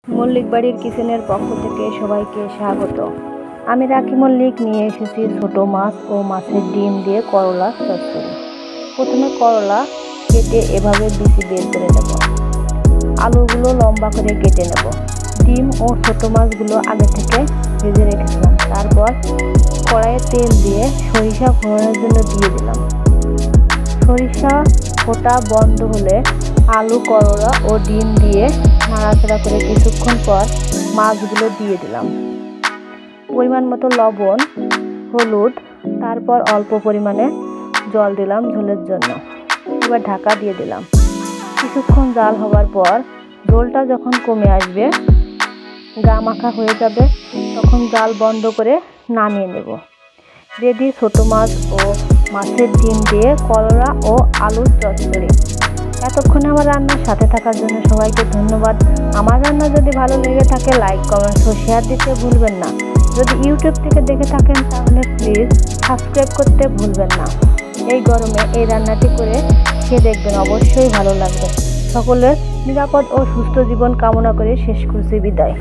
মল্লিক বাড়ির কিচেনের পক্ষ থেকে সবাইকে স্বাগত। আমি রাখি মল্লিক নিয়ে এসেছি ছোট মাছ ও মাছের ডিম দিয়ে করলা চচ্চড়ি। প্রথমে করলা কেটে এভাবে বিচি বের করে নেব। আলুগুলো লম্বা করে কেটে নেব। ডিম ও ছোট মাছগুলো আগে থেকে ভেজে রেখেছিলাম। তারপর কড়াইয়ে তেল দিয়ে সরিষা ফোড়নের জন্য দিয়ে দিলাম। সরিষা ফোটা বন্ধ হলে আলু, করলা ও ডিম দিয়ে নাড়াচাড়া করে কিছুক্ষণ পর মাছগুলো দিয়ে দিলাম। পরিমাণ মতো লবণ, হলুদ, তারপর অল্প পরিমাণে জল দিলাম ঝোলের জন্য। এবার ঢাকা দিয়ে দিলাম। কিছুক্ষণ জাল হওয়ার পর ঝোলটা যখন কমে আসবে, গা মাখা হয়ে যাবে, তখন জাল বন্ধ করে নামিয়ে নেব। রেডি ছোট মাছ ও মাছের ডিম দিয়ে করলা ও আলুর চচ্চড়ি। এতক্ষণে আমার রান্নার সাথে থাকার জন্য সবাইকে ধন্যবাদ। আমার রান্না যদি ভালো লেগে থাকে লাইক, কমেন্টস ও শেয়ার দিতে ভুলবেন না। যদি ইউটিউব থেকে দেখে থাকেন তাহলে প্লিজ সাবস্ক্রাইব করতে ভুলবেন না। এই গরমে এই রান্নাটি করে খেয়ে দেখবেন, অবশ্যই ভালো লাগবে। সকলের নিরাপদ ও সুস্থ জীবন কামনা করে শেষ করছি। বিদায়।